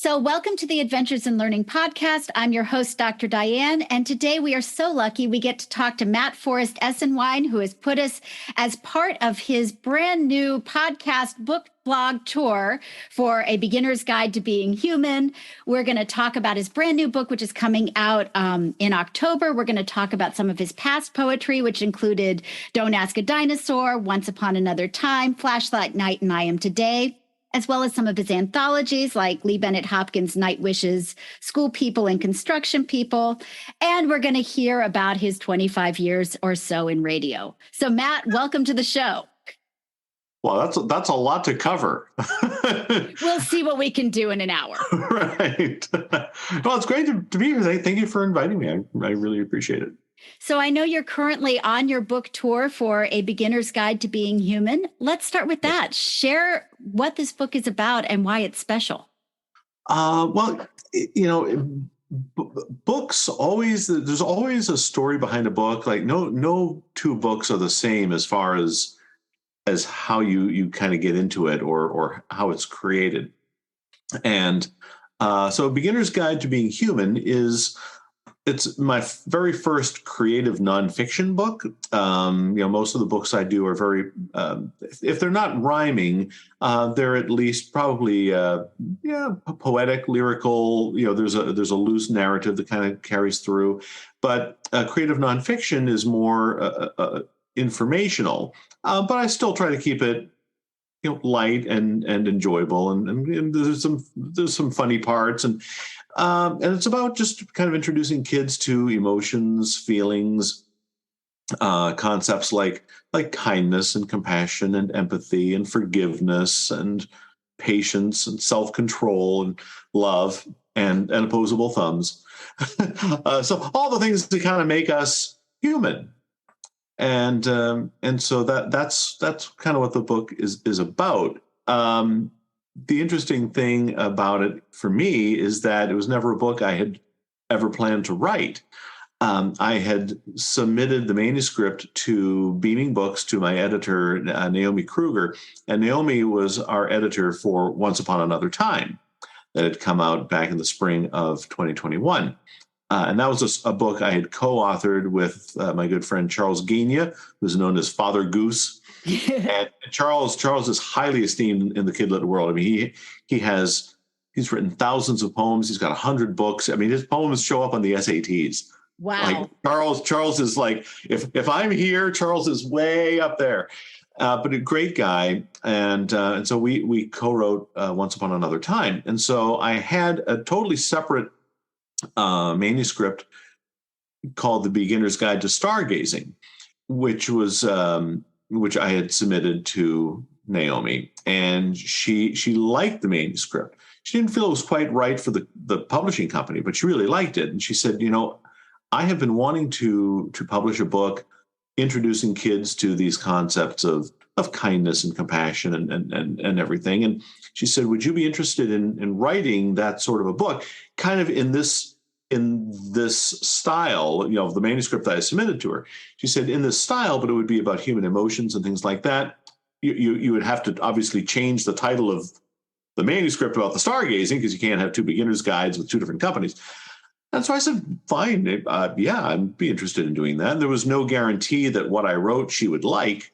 So, welcome to the Adventures in Learning podcast. I'm your host, Dr. Diane, and today we are so lucky we get to talk to Matt Forrest Esenwine, who has put us as part of his brand new podcast book blog tour for A Beginner's Guide to Being Human. We're going to talk about his brand new book, which is coming out in October. We're going to talk about some of his past poetry, which included Don't Ask a Dinosaur, Once Upon Another Time, Flashlight Night, and I Am Today, as well as some of his anthologies like Lee Bennett Hopkins' Night Wishes, School People and Construction People. And we're going to hear about his 25 years or so in radio. So, Matt, welcome to the show. Well, that's a lot to cover. We'll see what we can do in an hour. Right. Well, it's great to be here. Thank you for inviting me. I really appreciate it. So I know you're currently on your book tour for A Beginner's Guide to Being Human. Let's start with that. Share what this book is about and why it's special. Books there's always a story behind a book. Like no two books are the same as far as how you kind of get into it or how it's created. And so A Beginner's Guide to Being Human it's my very first creative nonfiction book. Most of the books I do are very, if they're not rhyming, they're at least probably, poetic, lyrical. There's a loose narrative that kind of carries through. But creative nonfiction is more informational. But I still try to keep it, light and enjoyable, and there's some funny parts, and it's about just kind of introducing kids to emotions, feelings, concepts like kindness and compassion and empathy and forgiveness and patience and self-control and love and opposable thumbs. So all the things that kind of make us human. And so that's kind of what the book is about. The interesting thing about it for me is that it was never a book I had ever planned to write. I had submitted the manuscript to Beaming Books to my editor, Naomi Kruger, and Naomi was our editor for Once Upon Another Time that had come out back in the spring of 2021. And that was a book I had co-authored with my good friend Charles Gagna, who's known as Father Goose. And Charles is highly esteemed in the kid lit world. I mean, he's written thousands of poems. He's got 100 books. I mean, his poems show up on the SATs. Wow. Like Charles is like, if I'm here, Charles is way up there. But a great guy. And so we co-wrote Once Upon Another Time. And so I had a totally separate manuscript called The Beginner's Guide to Stargazing, which I had submitted to Naomi, and she liked the manuscript. She didn't feel it was quite right for the publishing company, but she really liked it. And she said, I have been wanting to publish a book introducing kids to these concepts of kindness and compassion and everything. And she said, would you be interested in writing that sort of a book, kind of in this style, of the manuscript that I submitted to her? She said, in this style, but it would be about human emotions and things like that. You would have to obviously change the title of the manuscript about the stargazing, because you can't have two beginner's guides with two different companies. And so I said, fine, I'd be interested in doing that. And there was no guarantee that what I wrote she would like.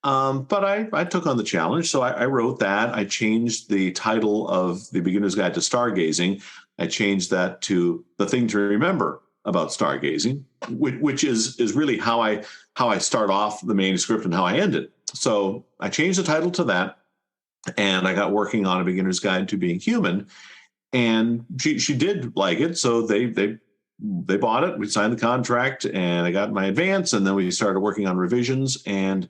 But I took on the challenge. So I wrote that. I changed the title of The Beginner's Guide to Stargazing. I changed that to The Thing to Remember About Stargazing, which is really how I start off the manuscript and how I end it. So I changed the title to that, and I got working on A Beginner's Guide to Being Human. And she did like it. So they bought it. We signed the contract, and I got my advance, and then we started working on revisions. And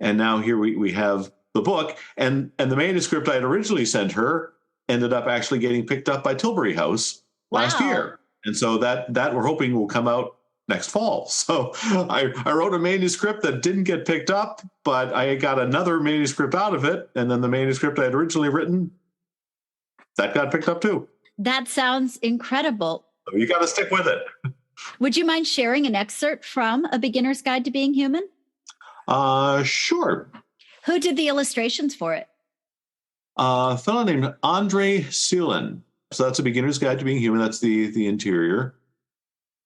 now here we have the book, and the manuscript I had originally sent her ended up actually getting picked up by Tilbury House last year. And so that we're hoping will come out next fall. So I wrote a manuscript that didn't get picked up, but I got another manuscript out of it. And then the manuscript I had originally written, that got picked up too. That sounds incredible. So you got to stick with it. Would you mind sharing an excerpt from A Beginner's Guide to Being Human? Sure. Who did the illustrations for it? A fellow named Andre Sulin. So that's a beginner's guide to being human. That's the interior.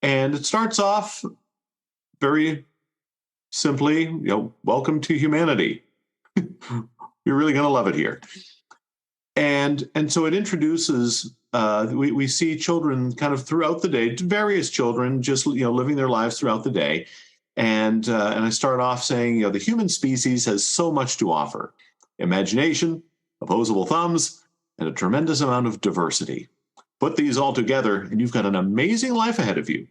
And it starts off very simply, welcome to humanity. You're really going to love it here. And so it introduces, we see children kind of throughout the day, various children just, living their lives throughout the day. And I start off saying, the human species has so much to offer: imagination, opposable thumbs, and a tremendous amount of diversity. Put these all together, and you've got an amazing life ahead of you.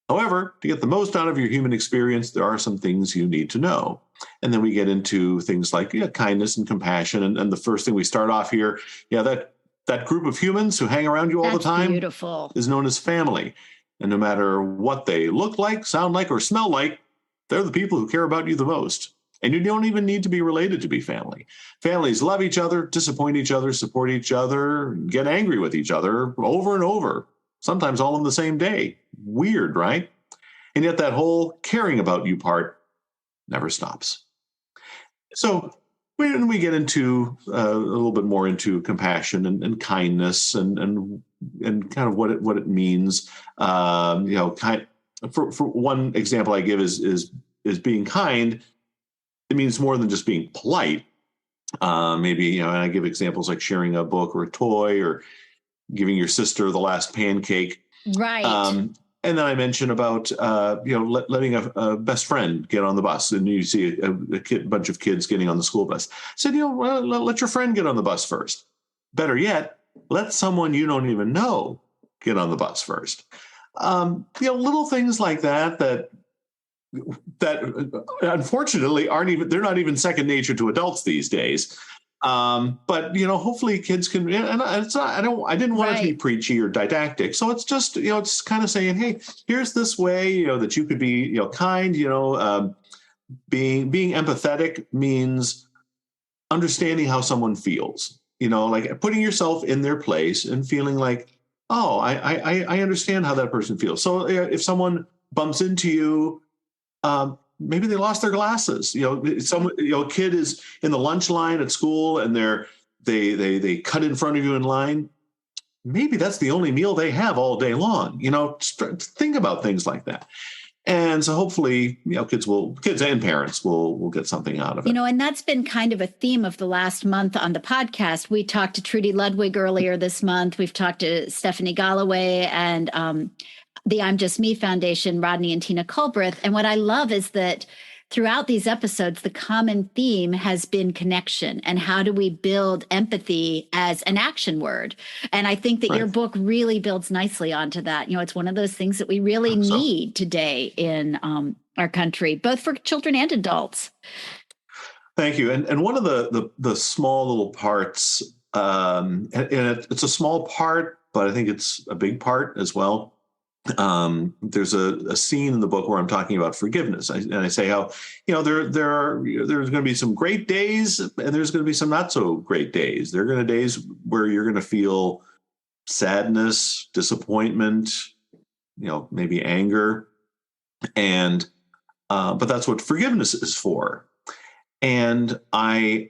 However, to get the most out of your human experience, there are some things you need to know. And then we get into things like kindness and compassion. And the first thing we start off here, that group of humans who hang around you all the time beautiful. Is known as family. And no matter what they look like, sound like, or smell like, they're the people who care about you the most. And you don't even need to be related to be family. Families love each other, disappoint each other, support each other, get angry with each other over and over, sometimes all in the same day. Weird, right? And yet that whole caring about you part never stops. So when we get into a little bit more into compassion and kindness and kind of what it means, for one example I give is being kind. It means more than just being polite. Maybe, and I give examples like sharing a book or a toy or giving your sister the last pancake. Right. And then I mentioned about, letting a best friend get on the bus. And you see a bunch of kids getting on the school bus. I said, let your friend get on the bus first. Better yet, let someone you don't even know get on the bus first. Little things like that unfortunately they're not even second nature to adults these days. But hopefully kids can, and it's not, I didn't want it to be preachy or didactic. So it's just, it's kind of saying, hey, here's this way, that you could be, kind, being empathetic means understanding how someone feels, like putting yourself in their place and feeling like, oh, I understand how that person feels. So if someone bumps into you, maybe they lost their glasses. A kid is in the lunch line at school and they cut in front of you in line. Maybe that's the only meal they have all day long. Think about things like that. And so hopefully, kids and parents will get something out of it. And that's been kind of a theme of the last month on the podcast. We talked to Trudy Ludwig earlier this month. We've talked to Stephanie Galloway and the I'm Just Me Foundation, Rodney and Tina Culbreth. And what I love is that throughout these episodes, the common theme has been connection and how do we build empathy as an action word. And I think that your book really builds nicely onto that. It's one of those things that we really need today in our country, both for children and adults. Thank you. And one of the small little parts, and it's a small part, but I think it's a big part as well. There's a scene in the book where I'm talking about forgiveness, and I say how there's going to be some great days and there's going to be some not so great days. There are going to be days where you're going to feel sadness, disappointment, maybe anger, and but that's what forgiveness is for. And I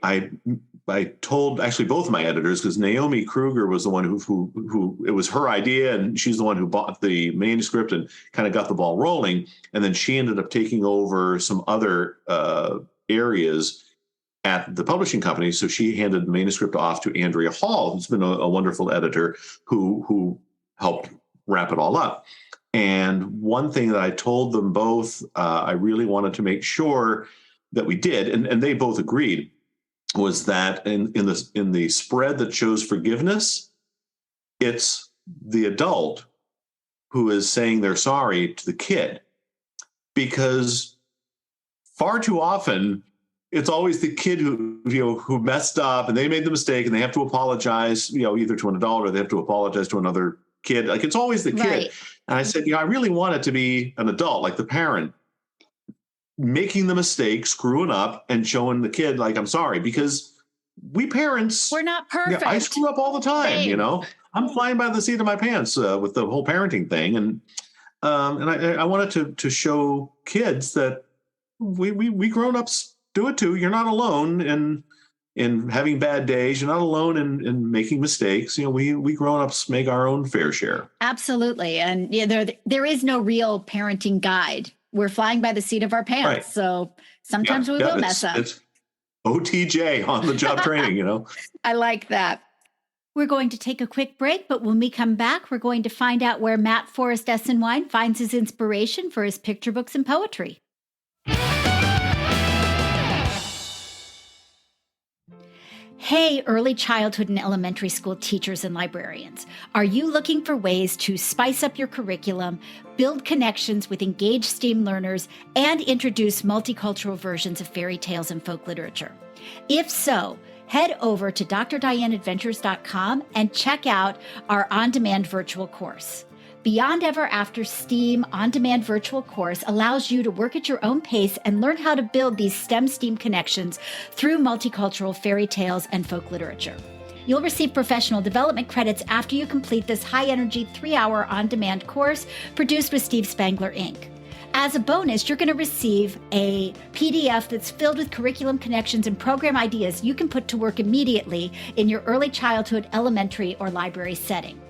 told actually both of my editors, because Naomi Kruger was the one who it was her idea, and she's the one who bought the manuscript and kind of got the ball rolling. And then she ended up taking over some other areas at the publishing company. So she handed the manuscript off to Andrea Hall, who's been a wonderful editor who helped wrap it all up. And one thing that I told them both, I really wanted to make sure that we did, and they both agreed, was that in the spread that shows forgiveness, it's the adult who is saying they're sorry to the kid, because far too often it's always the kid who messed up and they made the mistake and they have to apologize, either to an adult or they have to apologize to another kid. Like it's always the kid. Right. And I said, I really want it to be an adult, like the parent, making the mistake, screwing up, and showing the kid, like, I'm sorry, because we parents, we're not perfect. I screw up all the time. I'm flying by the seat of my pants with the whole parenting thing, and I wanted to show kids that we grown-ups do it too. You're not alone, and in having bad days. You're not alone in making mistakes. We grown-ups make our own fair share. Absolutely. And there is no real parenting guide. We're flying by the seat of our pants. Right. So sometimes we will mess up. It's OTJ, on the job training, I like that. We're going to take a quick break, but when we come back, we're going to find out where Matt Forrest Esenwine finds his inspiration for his picture books and poetry. Hey, early childhood and elementary school teachers and librarians. Are you looking for ways to spice up your curriculum, build connections with engaged STEAM learners, and introduce multicultural versions of fairy tales and folk literature? If so, head over to drdianeadventures.com and check out our on-demand virtual course. Beyond Ever After STEAM on-demand virtual course allows you to work at your own pace and learn how to build these STEM-STEAM connections through multicultural fairy tales and folk literature. You'll receive professional development credits after you complete this high-energy 3-hour on-demand course produced with Steve Spangler, Inc. As a bonus, you're going to receive a PDF that's filled with curriculum connections and program ideas you can put to work immediately in your early childhood, elementary, or library setting.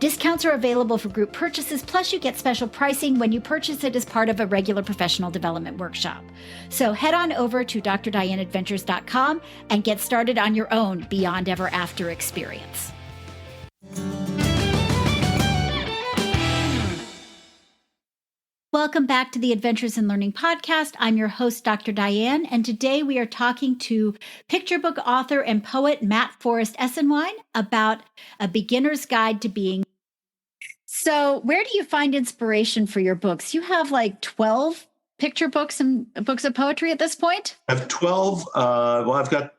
Discounts are available for group purchases, plus you get special pricing when you purchase it as part of a regular professional development workshop. So head on over to drdianeadventures.com and get started on your own Beyond Ever After experience. Welcome back to the Adventures in Learning podcast. I'm your host, Dr. Diane, and today we are talking to picture book author and poet Matt Forrest Esenwine about a beginner's guide to being. So where do you find inspiration for your books? You have like 12 picture books and books of poetry at this point? I have 12.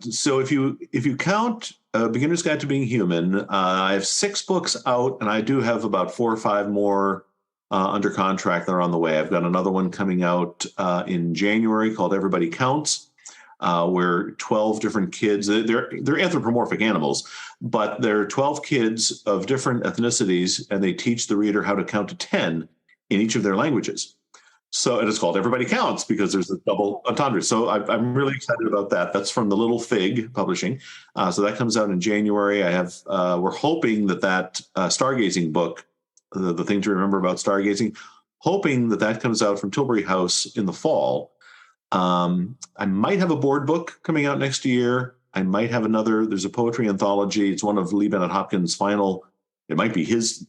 So if you count Beginner's Guide to Being Human, I have 6 books out, and I do have about 4 or 5 more under contract that are on the way. I've got another one coming out in January called Everybody Counts, where 12 different kids, they're anthropomorphic animals, but they're 12 kids of different ethnicities, and they teach the reader how to count to 10 in each of their languages. So it is called Everybody Counts because there's a double entendre. So I'm really excited about that. That's from the Little Fig Publishing. So that comes out in January. We're hoping that Stargazing book, the thing to remember about Stargazing, hoping that comes out from Tilbury House in the fall. I might have a board book coming out next year. I might have there's a poetry anthology. It's one of Lee Bennett Hopkins' it might be his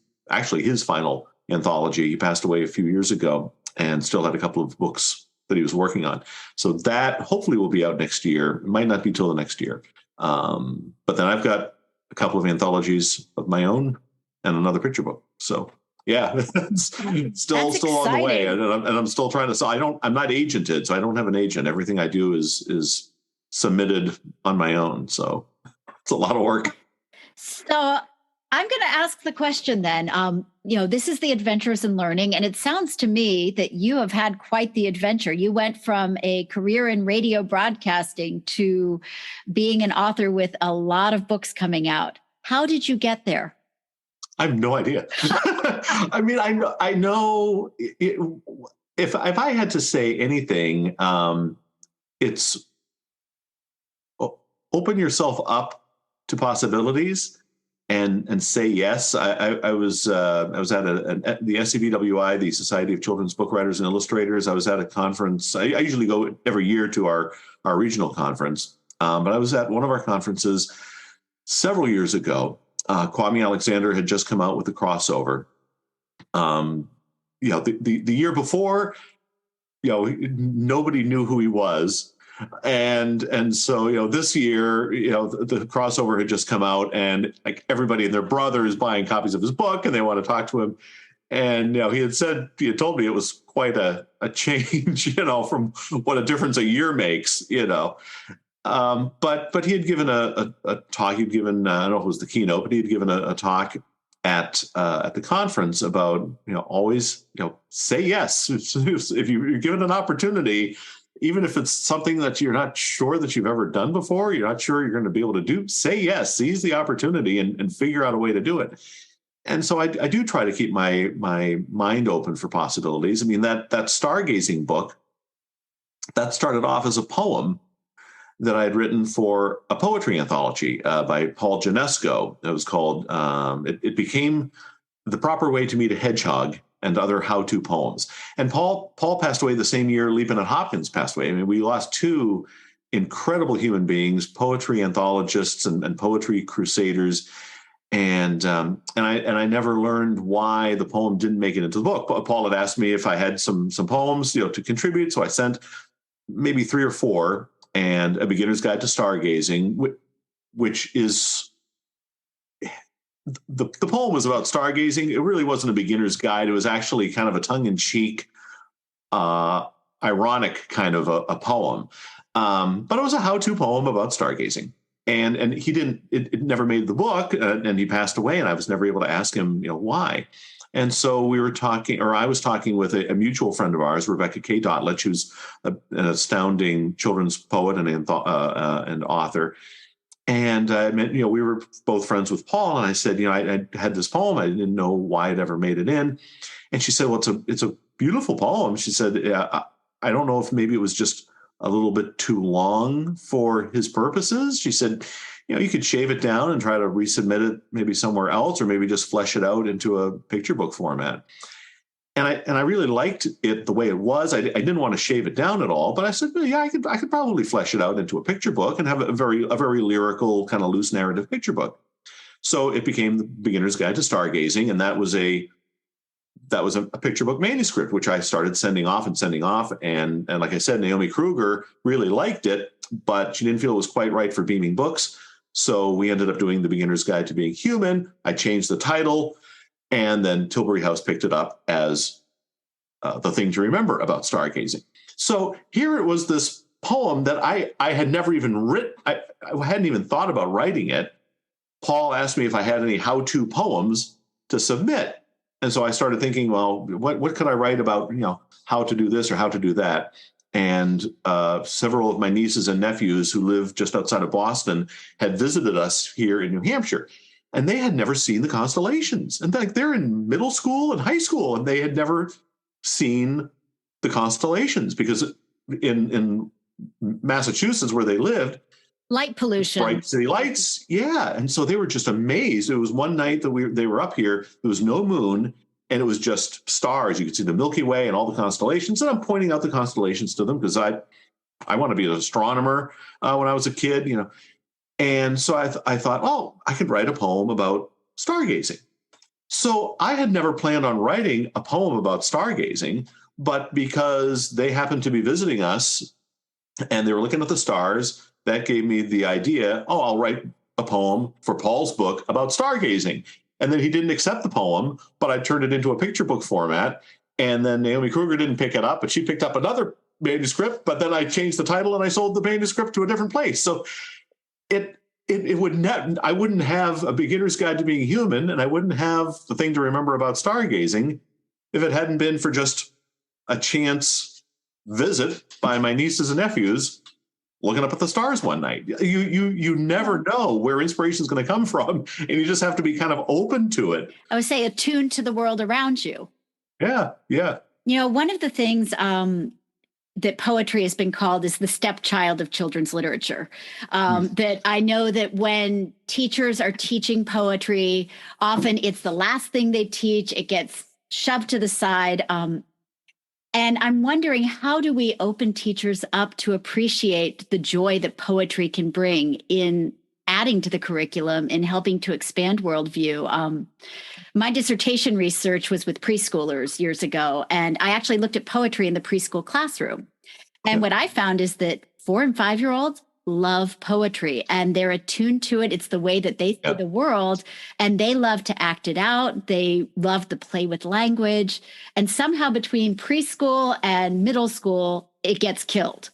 final anthology. He passed away a few years ago and still had a couple of books that he was working on. So that hopefully will be out next year. It might not be till the next year. But then I've got a couple of anthologies of my own and another picture book. So yeah, it's still on the way, and I'm still trying to. So I'm not agented, so I don't have an agent. Everything I do is submitted on my own. So it's a lot of work. So I'm going to ask the question then. This is the Adventures in Learning, and it sounds to me that you have had quite the adventure. You went from a career in radio broadcasting to being an author with a lot of books coming out. How did you get there? I have no idea. I mean, I know if I had to say anything, it's open yourself up to possibilities and say yes. I was at the SCBWI, the Society of Children's Book Writers and Illustrators. I was at a conference. I usually go every year to our regional conference, but I was at one of our conferences several years ago. Kwame Alexander had just come out with the crossover. The year before, nobody knew who he was. And so, this year, the crossover had just come out, and like everybody and their brother is buying copies of his book, and they want to talk to him. And, he had told me it was quite a change, from what a difference a year makes, But he had given a talk. He'd given I don't know if it was the keynote, but he had given a talk at the conference about always say yes if you're given an opportunity, even if it's something that you're not sure that you've ever done before, you're not sure you're going to be able to do. Say yes, seize the opportunity, and figure out a way to do it. And so I do try to keep my mind open for possibilities. I mean that Stargazing book that started off as a poem that I had written for a poetry anthology by Paul Janesco. It was called, it became The Proper Way to Meet a Hedgehog and Other How-To Poems. And Paul passed away the same year Liebman Hopkins passed away. I mean, we lost two incredible human beings, poetry anthologists and poetry crusaders. And I never learned why the poem didn't make it into the book. Paul had asked me if I had some poems, to contribute. So I sent maybe 3 or 4, and A Beginner's Guide to Stargazing, which is the poem was about stargazing. It really wasn't a beginner's guide. It was actually kind of a tongue-in-cheek, ironic kind of a poem. But it was a how-to poem about stargazing. And it never made the book, and he passed away, and I was never able to ask him, why. And so I was talking with a mutual friend of ours, Rebecca K. Dotlich, who's an astounding children's poet and author. And we were both friends with Paul, and I said, I had this poem. I didn't know why it ever made it in. And she said, well, it's a beautiful poem. She said, I don't know if maybe it was just a little bit too long for his purposes. She said, you could shave it down and try to resubmit it maybe somewhere else, or maybe just flesh it out into a picture book format. And I really liked it the way it was. I didn't want to shave it down at all, but I said, well, yeah, I could probably flesh it out into a picture book and have a very lyrical, kind of loose narrative picture book. So it became The Beginner's Guide to Stargazing, and that was a picture book manuscript, which I started sending off. And like I said, Naomi Kruger really liked it, but she didn't feel it was quite right for Beaming Books. So we ended up doing The Beginner's Guide to Being Human. I changed the title, and then Tilbury House picked it up as The Thing to Remember About Stargazing. So here it was, this poem that I had never even written. I hadn't even thought about writing it. Paul asked me if I had any how-to poems to submit. And so I started thinking, well, what could I write about, how to do this or how to do that? And several of my nieces and nephews who live just outside of Boston had visited us here in New Hampshire, and they had never seen the constellations. And they're in middle school and high school, and they had never seen the constellations because in Massachusetts, where they lived, light pollution, bright city lights. Yeah. And so they were just amazed. It was one night that they were up here. There was no moon, and it was just stars. You could see the Milky Way and all the constellations. And I'm pointing out the constellations to them because I want to be an astronomer when I was a kid, And so I thought, oh, I could write a poem about stargazing. So I had never planned on writing a poem about stargazing, but because they happened to be visiting us and they were looking at the stars, that gave me the idea, I'll write a poem for Paul's book about stargazing. And then he didn't accept the poem, but I turned it into a picture book format. And then Naomi Kruger didn't pick it up, but she picked up another manuscript, but then I changed the title and I sold the manuscript to a different place. So it would not, I wouldn't have A Beginner's Guide to Being Human, and I wouldn't have The Thing to Remember About Stargazing if it hadn't been for just a chance visit by my nieces and nephews looking up at the stars one night. You never know where inspiration is going to come from, and you just have to be kind of open to it. I would say attuned to the world around you. Yeah. One of the things that poetry has been called is the stepchild of children's literature. That I know that when teachers are teaching poetry, often it's the last thing they teach. It gets shoved to the side. And I'm wondering, how do we open teachers up to appreciate the joy that poetry can bring in adding to the curriculum and helping to expand worldview? My dissertation research was with preschoolers years ago, and I actually looked at poetry in the preschool classroom. And what I found is that 4 and 5-year-olds love poetry and they're attuned to it. It's the way that they see the world, and they love to act it out. They love to play with language. And somehow between preschool and middle school, it gets killed.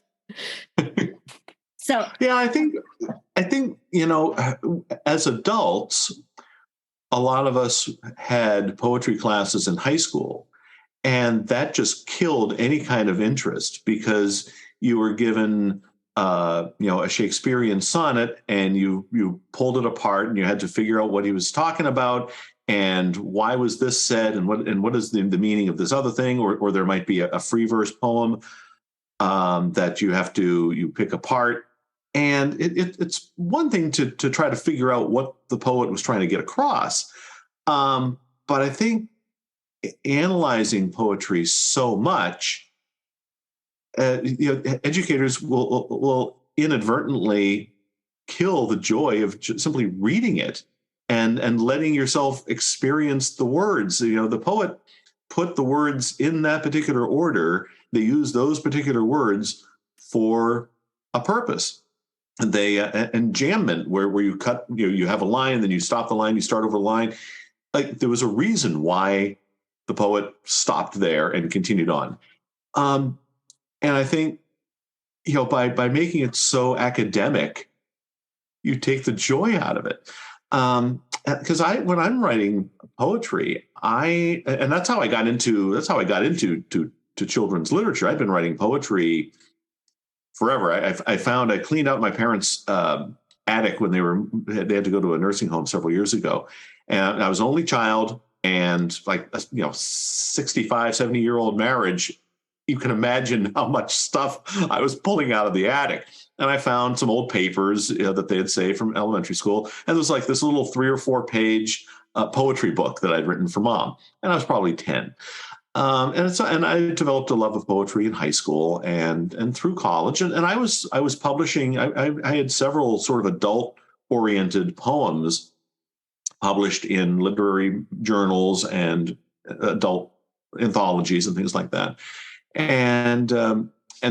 So yeah, I think, as adults, a lot of us had poetry classes in high school, and that just killed any kind of interest because you were given a Shakespearean sonnet, and you pulled it apart, and you had to figure out what he was talking about, and why was this said, and what is the meaning of this other thing, or there might be a free verse poem that you pick apart. And it's one thing to try to figure out what the poet was trying to get across. But I think analyzing poetry so much, educators will inadvertently kill the joy of simply reading it and letting yourself experience the words. The poet put the words in that particular order. They use those particular words for a purpose. And they enjambment, where you cut, you have a line, then you stop the line, you start over the line. Like, there was a reason why the poet stopped there and continued on. And I think, by making it so academic, you take the joy out of it. Because when I'm writing poetry, and that's how I got into children's literature. I've been writing poetry forever. I cleaned out my parents' attic when they had to go to a nursing home several years ago, and I was an only child, and 65, 70-year-old marriage. You can imagine how much stuff I was pulling out of the attic. And I found some old papers that they had saved from elementary school. And there was like this little 3 or 4 page poetry book that I'd written for Mom. And I was probably 10. And I developed a love of poetry in high school and through college. And I was publishing. I had several sort of adult-oriented poems published in literary journals and adult anthologies and things like that. And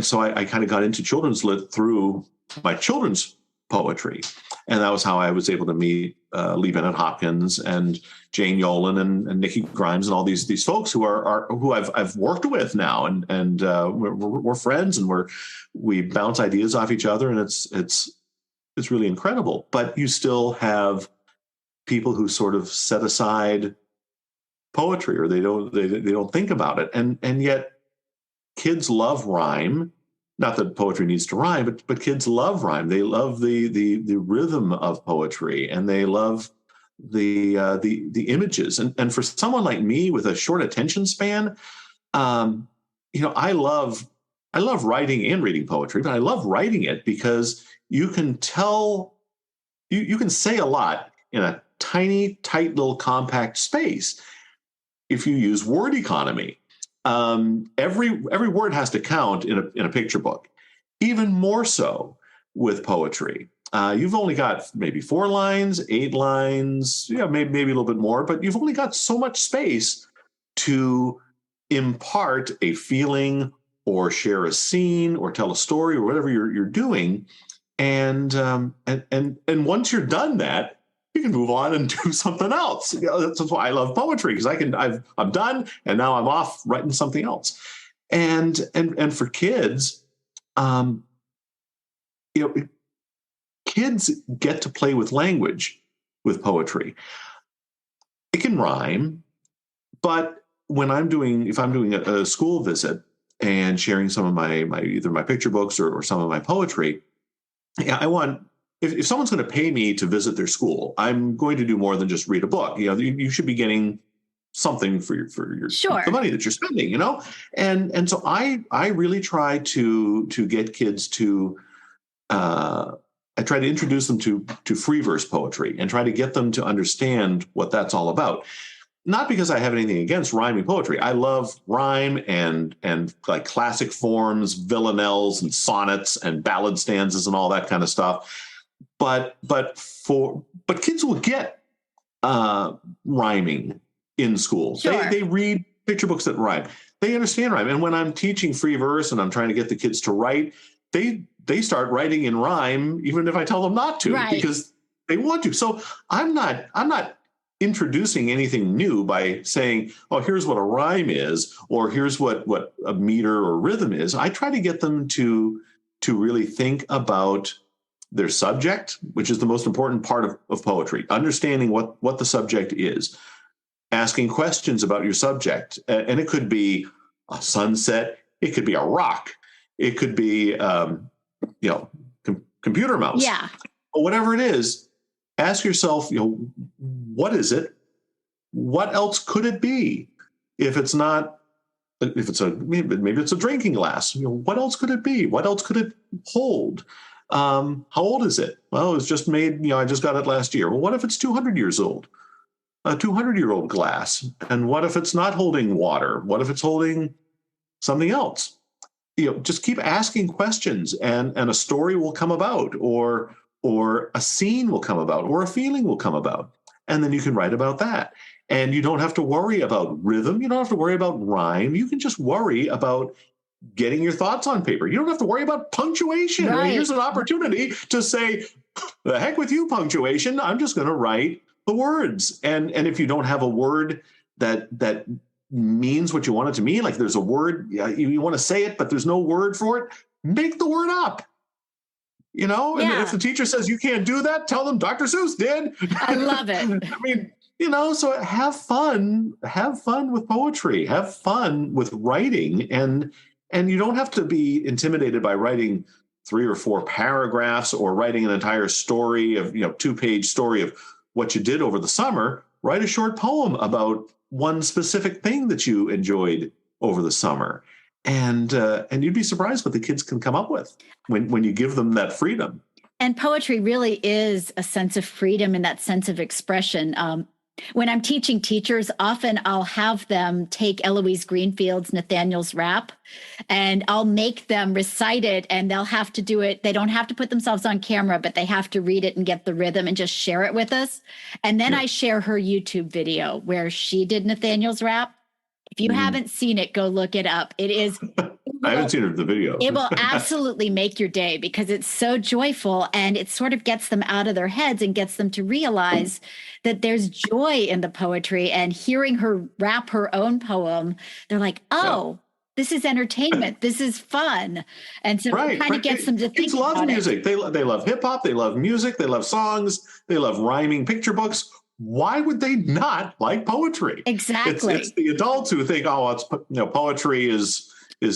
so I kind of got into children's lit through my children's poetry. And that was how I was able to meet Lee Bennett Hopkins and Jane Yolen and Nikki Grimes and all these folks who I've worked with now, and we're friends, and we bounce ideas off each other, and it's really incredible. But you still have people who sort of set aside poetry, or they don't think about it, and yet kids love rhyme. Not that poetry needs to rhyme, but kids love rhyme. They love the rhythm of poetry, and they love the images. And for someone like me with a short attention span, I love writing and reading poetry, but I love writing it because you can tell, you can say a lot in a tiny, tight little compact space if you use word economy. Every word has to count in a picture book, even more so with poetry. You've only got maybe 4 lines, 8 lines, maybe a little bit more, but you've only got so much space to impart a feeling or share a scene or tell a story or whatever you're doing. And once you're done that, you can move on and do something else. That's why I love poetry, because I'm done, and now I'm off writing something else. And for kids, kids get to play with language with poetry. It can rhyme, but if I'm doing a school visit and sharing some of my either my picture books or some of my poetry, I want. If someone's going to pay me to visit their school, I'm going to do more than just read a book. You should be getting something for your sure. the money that you're spending. And so I really try to get kids to. I try to introduce them to free verse poetry and try to get them to understand what that's all about. Not because I have anything against rhyming poetry. I love rhyme and like classic forms, villanelles and sonnets and ballad stanzas and all that kind of stuff. But kids will get rhyming in school. Sure. They read picture books that rhyme. They understand rhyme. And when I'm teaching free verse and I'm trying to get the kids to write, they start writing in rhyme, even if I tell them not to, right, because they want to. So I'm not introducing anything new by saying, oh, here's what a rhyme is, or here's what a meter or rhythm is. I try to get them to really think about their subject, which is the most important part of poetry, understanding what the subject is, asking questions about your subject. And it could be a sunset, it could be a rock, it could be, computer mouse. Yeah. But whatever it is, ask yourself, what is it? What else could it be? Maybe it's a drinking glass. What else could it be? What else could it hold? How old is it? Well, it was just made, I just got it last year. Well, what if it's 200 years old? A 200-year-old glass. And what if it's not holding water? What if it's holding something else? Just keep asking questions, and a story will come about, or a scene will come about, or a feeling will come about. And then you can write about that. And you don't have to worry about rhythm. You don't have to worry about rhyme. You can just worry about getting your thoughts on paper. You don't have to worry about punctuation. Right. Here's an opportunity to say, the heck with you, punctuation. I'm just going to write the words. And if you don't have a word that means what you want it to mean, like there's a word, you want to say it, but there's no word for it, make the word up. And if the teacher says you can't do that, tell them Dr. Seuss did. I love it. I mean, so have fun with poetry, have fun with writing, and you don't have to be intimidated by writing 3 or 4 paragraphs or writing an entire story of, 2-page story of what you did over the summer. Write a short poem about one specific thing that you enjoyed over the summer. And you'd be surprised what the kids can come up with when you give them that freedom. And poetry really is a sense of freedom and that sense of expression. When I'm teaching teachers, often I'll have them take Eloise Greenfield's Nathaniel's Rap, and I'll make them recite it, and they'll have to do it. They don't have to put themselves on camera, but they have to read it and get the rhythm and just share it with us. And then I share her YouTube video where she did Nathaniel's Rap. If you haven't seen it, go look it up. It is... I haven't seen the video. It will absolutely make your day because it's so joyful, and it sort of gets them out of their heads and gets them to realize that there's joy in the poetry. And hearing her rap her own poem, they're like, oh, this is entertainment. This is fun. And so it kind of gets them to think about love music. They love hip hop. They love music. They love songs. They love rhyming picture books. Why would they not like poetry? Exactly. It's the adults who think, poetry is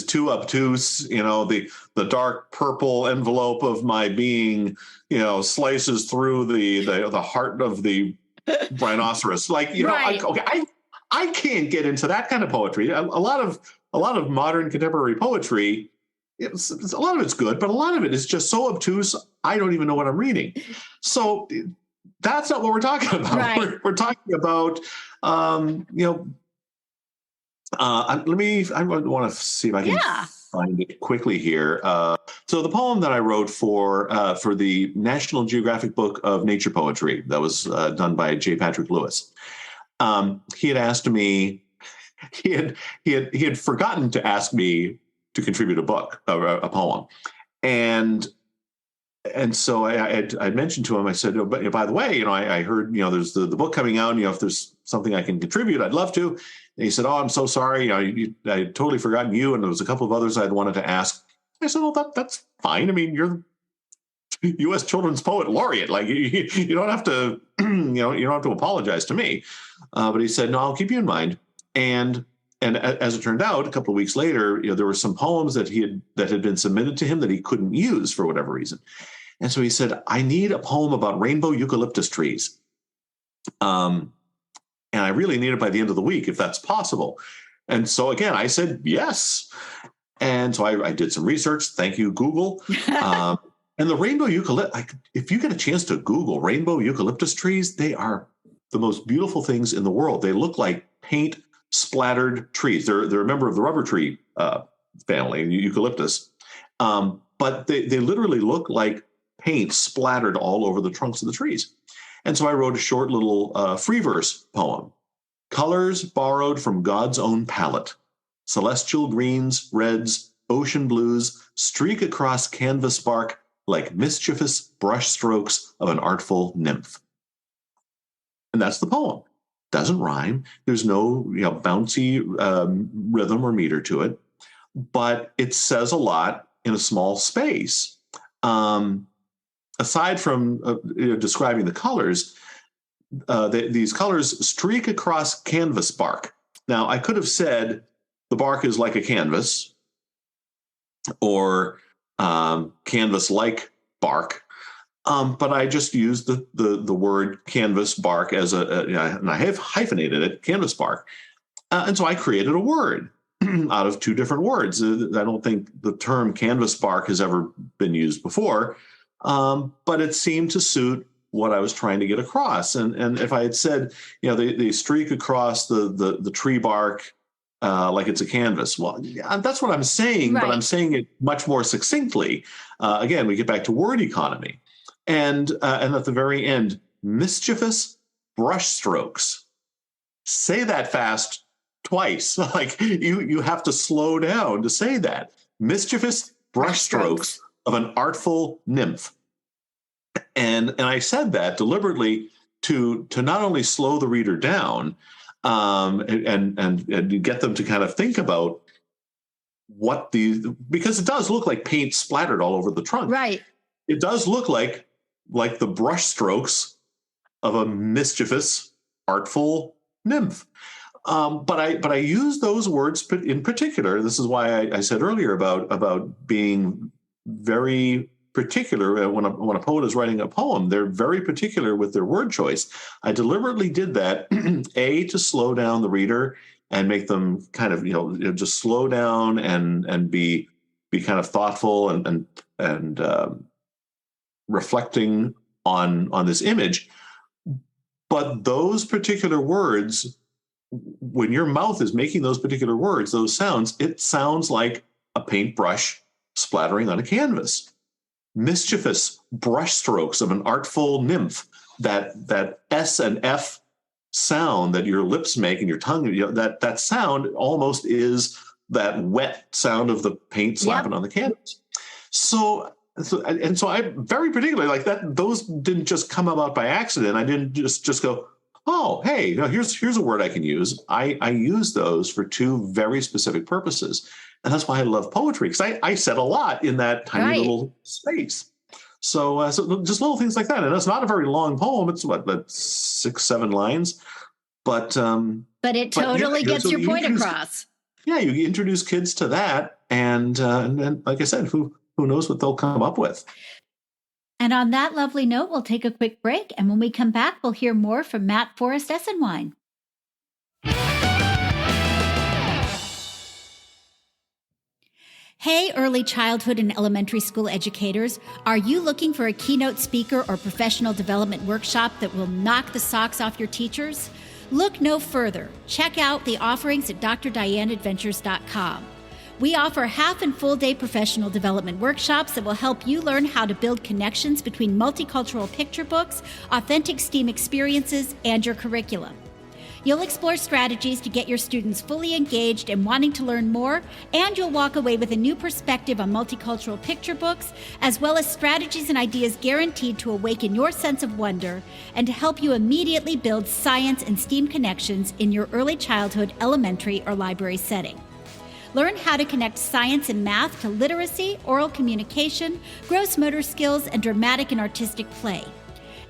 too obtuse. The dark purple envelope of my being, slices through the heart of the rhinoceros. I can't get into that kind of poetry. A lot of modern contemporary poetry, a lot of it's good, but a lot of it is just so obtuse, I don't even know what I'm reading. So that's not what we're talking about. Right. We're talking about, I want to see if I can find it quickly here. So the poem that I wrote for the National Geographic Book of Nature Poetry that was done by J. Patrick Lewis. He had asked me, he had forgotten to ask me to contribute a book, a poem, and so I mentioned to him, I said, but by the way, I heard, there's the book coming out, if there's something I can contribute, I'd love to. And he said, oh, I'm so sorry. I had totally forgotten you. And there was a couple of others I'd wanted to ask. I said, well, that's fine. I mean, you're the U.S. Children's Poet Laureate. Like you don't have to, you don't have to apologize to me. But he said, no, I'll keep you in mind. And as it turned out, a couple of weeks later, there were some poems that had been submitted to him that he couldn't use for whatever reason. And so he said, I need a poem about rainbow eucalyptus trees. And I really need it by the end of the week, if that's possible. And so again, I said, yes. And so I did some research. Thank you, Google. And the rainbow eucalyptus, if you get a chance to Google rainbow eucalyptus trees, they are the most beautiful things in the world. They look like paint splattered trees. They're a member of the rubber tree family, eucalyptus. But they literally look like paint splattered all over the trunks of the trees. And so I wrote a short little free verse poem. Colors borrowed from God's own palette. Celestial greens, reds, ocean blues streak across canvas bark like mischievous brush strokes of an artful nymph. And that's the poem. Doesn't rhyme. There's no bouncy rhythm or meter to it, but it says a lot in a small space. Aside from describing the colors, these colors streak across canvas bark. Now, I could have said the bark is like a canvas, or canvas-like bark, but I just used the word canvas bark as and I have hyphenated it, canvas bark, and so I created a word out of two different words. I don't think the term canvas bark has ever been used before. but it seemed to suit what I was trying to get across. And if I had said, they streak across the tree bark like it's a canvas, well, yeah, that's what I'm saying, Right. but I'm saying it much more succinctly. Again, we get back to word economy, and at the very end, mischievous brushstrokes. Say that fast twice. Like you have to slow down to say that. Mischievous brushstrokes of an artful nymph. And I said that deliberately to not only slow the reader down, and get them to kind of think about because it does look like paint splattered all over the trunk. Right. It does look like the brush strokes of a mischievous, artful nymph. But I use those words in particular. This is why I said earlier about being very particular. When a poet is writing a poem, they're very particular with their word choice. I deliberately did that, A, to slow down the reader and make them kind of, just slow down and be kind of thoughtful and reflecting on this image. But those particular words, when your mouth is making those particular words, those sounds, it sounds like a paintbrush splattering on a canvas. Mischievous brushstrokes of an artful nymph, that S and F sound that your lips make and your tongue, that sound almost is that wet sound of the paint slapping on the canvas. So I very particularly like that. Those didn't just come about by accident. I didn't just go, oh, hey, here's a word I can use. I use those for two very specific purposes. And that's why I love poetry, because I said a lot in that tiny little space. So just little things like that. And it's not a very long poem. It's 6-7 lines. But it totally gets your point across. Yeah, you introduce kids to that. And like I said, who knows what they'll come up with. And on that lovely note, we'll take a quick break. And when we come back, we'll hear more from Matt Forrest Esenwine. Hey, early childhood and elementary school educators. Are you looking for a keynote speaker or professional development workshop that will knock the socks off your teachers? Look no further. Check out the offerings at drdianeadventures.com. We offer half and full day professional development workshops that will help you learn how to build connections between multicultural picture books, authentic STEAM experiences, and your curriculum. You'll explore strategies to get your students fully engaged and wanting to learn more, and you'll walk away with a new perspective on multicultural picture books, as well as strategies and ideas guaranteed to awaken your sense of wonder and to help you immediately build science and STEAM connections in your early childhood, elementary, or library setting. Learn how to connect science and math to literacy, oral communication, gross motor skills, and dramatic and artistic play.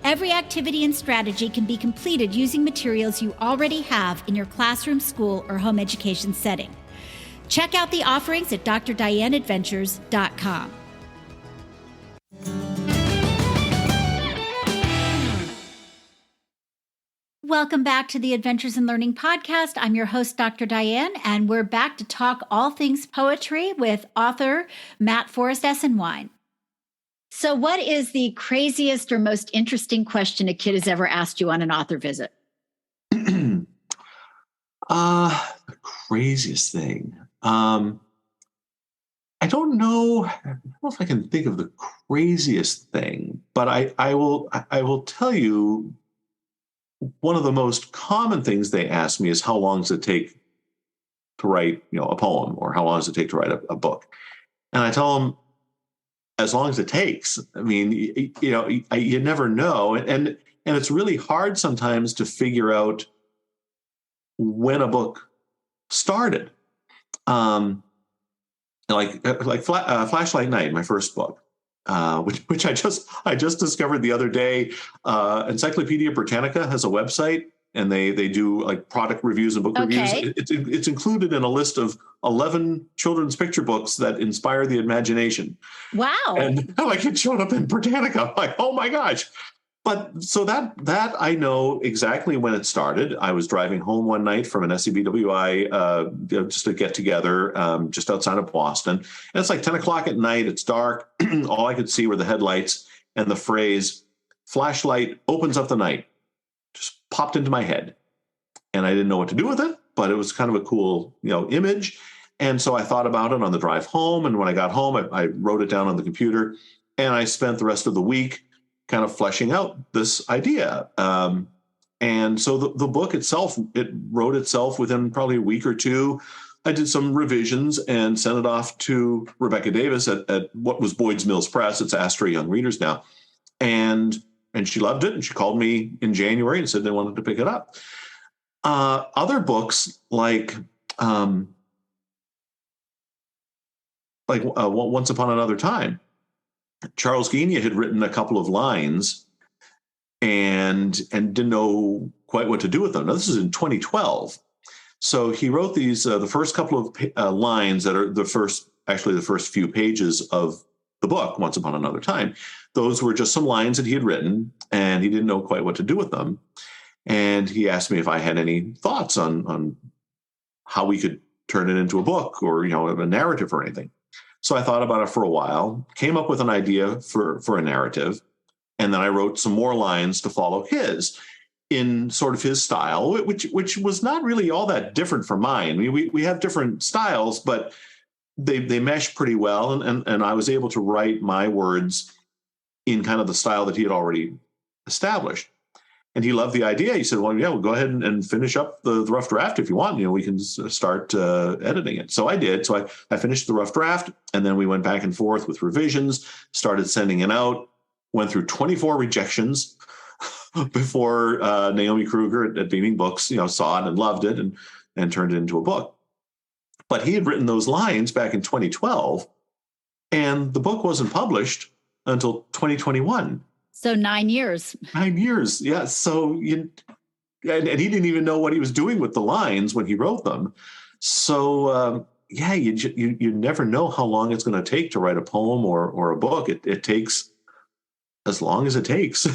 Every activity and strategy can be completed using materials you already have in your classroom, school, or home education setting. Check out the offerings at drdianeadventures.com. Welcome back to the Adventures in Learning podcast. I'm your host, Dr. Diane, and we're back to talk all things poetry with author Matt Forrest Esenwine. So what is the craziest or most interesting question a kid has ever asked you on an author visit? The craziest thing. I don't know if I can think of the craziest thing, but I will tell you one of the most common things they ask me is how long does it take to write, a poem, or how long does it take to write a book? And I tell them, as long as it takes. I mean, you never know. And it's really hard sometimes to figure out when a book started. Flashlight Night, my first book, which I just discovered the other day. Encyclopedia Britannica has a website, and they do like product reviews and book reviews. It's included in a list of 11 children's picture books that inspire the imagination. Wow. And it showed up in Britannica. I'm like, oh my gosh. But so that I know exactly when it started. I was driving home one night from an SCBWI, just to get together, just outside of Boston. And it's like 10 o'clock at night. It's dark. All I could see were the headlights. and the phrase "flashlight opens up the night" just popped into my head, and I didn't know what to do with it, but it was kind of a cool, image. And so I thought about it on the drive home. And when I got home, I wrote it down on the computer, and I spent the rest of the week kind of fleshing out this idea. And so the book itself, it wrote itself within probably a week or two. I did some revisions and sent it off to Rebecca Davis at what was Boyd's Mills Press. It's Astra Young Readers now. And she loved it. And she called me in January and said they wanted to pick it up. Other books like Once Upon Another Time, Charles Guigna had written a couple of lines and didn't know quite what to do with them. Now, this is in 2012. So he wrote these, the first couple of lines that are the first few pages of the book, Once Upon Another Time. Those were just some lines that he had written, and he didn't know quite what to do with them. And he asked me if I had any thoughts on how we could turn it into a book or, a narrative or anything. So I thought about it for a while, came up with an idea for a narrative, and then I wrote some more lines to follow his in sort of his style, which was not really all that different from mine. I mean, we have different styles, but they mesh pretty well. And I was able to write my words in kind of the style that he had already established. And he loved the idea. He said, well, yeah, we'll go ahead and finish up the rough draft if you want. We can start editing it. So I did. So I finished the rough draft, and then we went back and forth with revisions, started sending it out, went through 24 rejections before Naomi Kruger at Beaming Books, saw it and loved it and turned it into a book. But he had written those lines back in 2012, and the book wasn't published until 2021. So 9 years. 9 years, yeah. So and he didn't even know what he was doing with the lines when he wrote them. So you never know how long it's going to take to write a poem or a book. It takes as long as it takes.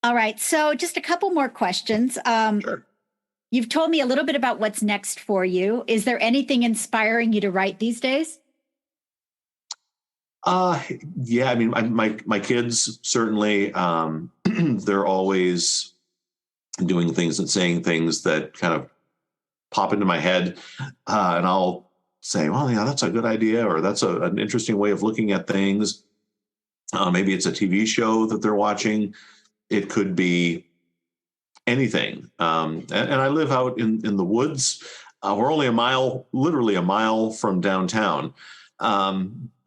All right. So just a couple more questions. Sure. You've told me a little bit about what's next for you. Is there anything inspiring you to write these days? Yeah, I mean, my kids certainly, they're always doing things and saying things that kind of pop into my head. And I'll say, well, yeah, that's a good idea, or that's an interesting way of looking at things. Maybe it's a TV show that they're watching. It could be anything. And I live out in the woods. We're only literally a mile from downtown.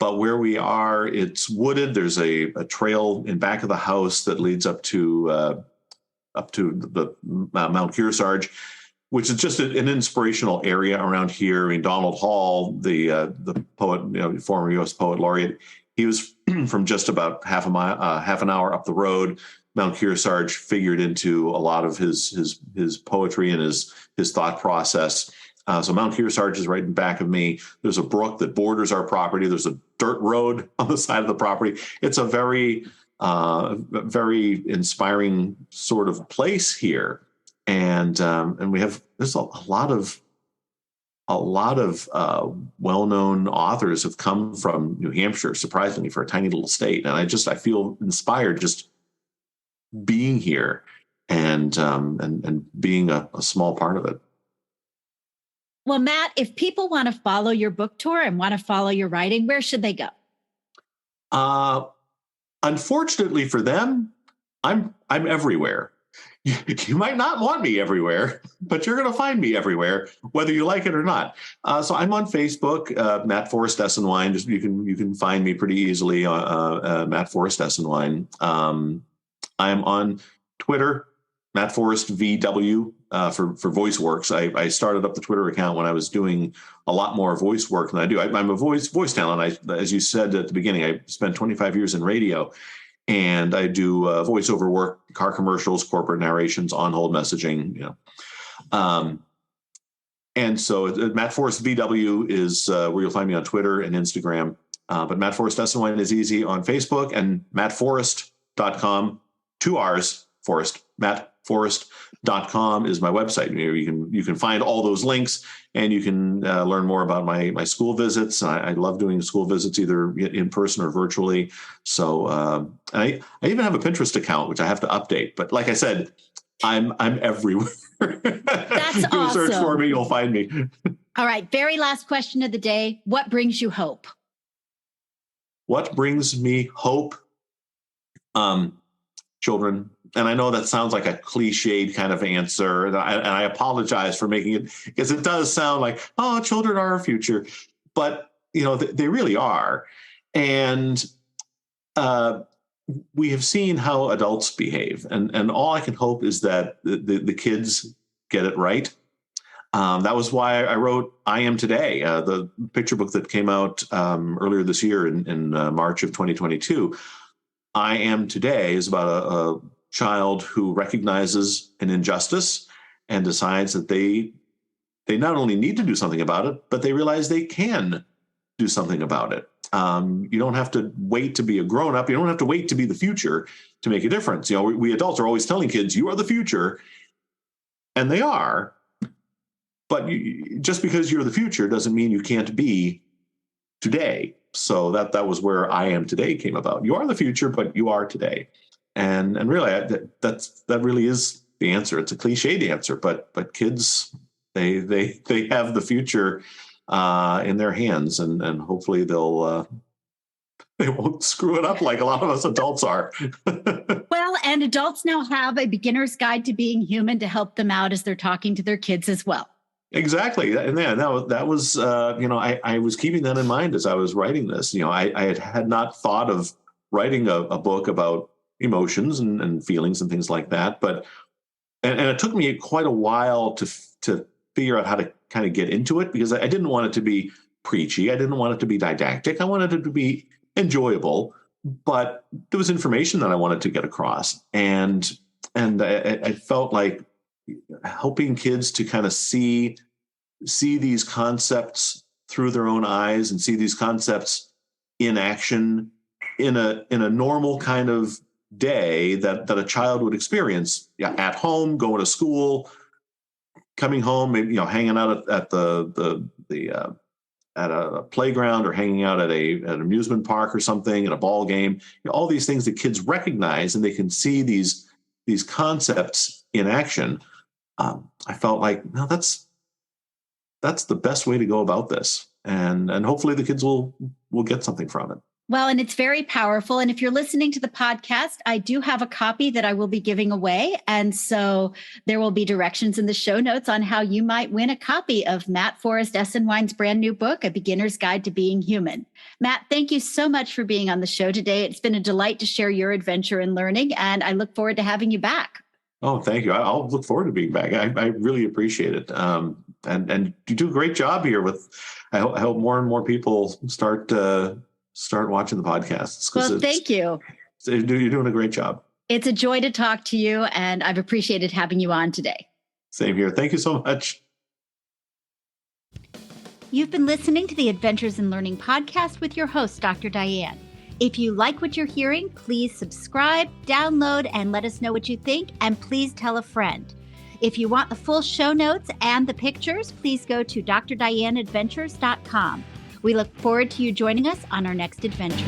But where we are, it's wooded. There's a trail in back of the house that leads up to the Mount Kearsarge, which is just an inspirational area around here. I mean, Donald Hall, the poet, former U.S. poet laureate, he was from just about half an hour up the road. Mount Kearsarge figured into a lot of his poetry and his thought process. So Mount Kearsarge is right in back of me. There's a brook that borders our property. There's a dirt road on the side of the property. It's a very, very inspiring sort of place here, and there's a lot of well-known authors have come from New Hampshire, surprisingly, for a tiny little state. And I feel inspired just being here and being a small part of it. Well, Matt, if people want to follow your book tour and want to follow your writing, where should they go? Unfortunately for them, I'm everywhere. You might not want me everywhere, but you're going to find me everywhere, whether you like it or not. So I'm on Facebook, Matt Forrest Esenwine. Just you can find me pretty easily, Matt Forrest Esenwine. I'm on Twitter, Matt Forrest VW. For VoiceWorks. I started up the Twitter account when I was doing a lot more voice work than I do. I'm a voice talent. As you said at the beginning, I spent 25 years in radio, and I do voiceover work, car commercials, corporate narrations, on-hold messaging. And so Matt Forrest VW is where you'll find me on Twitter and Instagram. But Matt Forrest Esenwine is easy on Facebook, and mattforrest.com, 2 R's, Forrest, mattforrest.com is my website. You can find all those links, and you can learn more about my school visits. I love doing school visits, either in person or virtually. So I even have a Pinterest account, which I have to update. But like I said, I'm everywhere. That's Do a search awesome. for me, you'll find me. All right. Very last question of the day. What brings you hope? What brings me hope? Children. And I know that sounds like a cliched kind of answer. And I apologize for making it, because it does sound like, oh, children are our future. But, they really are. And we have seen how adults behave. And all I can hope is that the kids get it right. That was why I wrote I Am Today, the picture book that came out earlier this year in March of 2022. I Am Today is about a child who recognizes an injustice and decides that they not only need to do something about it, but they realize they can do something about it. You don't have to wait to be a grown-up. You don't have to wait to be the future to make a difference. We adults are always telling kids, you are the future, and they are. But just because you're the future doesn't mean you can't be today. So that was where I Am Today came about. You are the future, but you are today. And really, that really is the answer. It's a cliched answer, but kids, they have the future in their hands, and hopefully they won't screw it up like a lot of us adults are. Well, and adults now have a beginner's guide to being human to help them out as they're talking to their kids as well. Exactly. And that was I was keeping that in mind as I was writing this. I had not thought of writing a book about emotions and feelings and things like that. But and it took me quite a while to figure out how to kind of get into it, because I didn't want it to be preachy. I didn't want it to be didactic. I wanted it to be enjoyable, but there was information that I wanted to get across. And I felt like helping kids to kind of see these concepts through their own eyes and see these concepts in action in a normal kind of day that a child would experience at home, going to school, coming home, maybe hanging out at at a playground, or hanging out at an amusement park or something, at a ball game. All these things that kids recognize, and they can see these concepts in action. I felt like, no, that's the best way to go about this, and hopefully the kids will get something from it. Well, and it's very powerful. And if you're listening to the podcast, I do have a copy that I will be giving away. And so there will be directions in the show notes on how you might win a copy of Matt Forrest Esenwine's brand new book, A Beginner's Guide to Being Human. Matt, thank you so much for being on the show today. It's been a delight to share your adventure in learning, and I look forward to having you back. Oh, thank you. I'll look forward to being back. I really appreciate it. And you do a great job here I hope more and more people start watching the podcasts. Well, thank you. You're doing a great job. It's a joy to talk to you, and I've appreciated having you on today. Same here. Thank you so much. You've been listening to the Adventures in Learning podcast with your host, Dr. Diane. If you like what you're hearing, please subscribe, download, and let us know what you think, and please tell a friend. If you want the full show notes and the pictures, please go to drdianeadventures.com. We look forward to you joining us on our next adventure.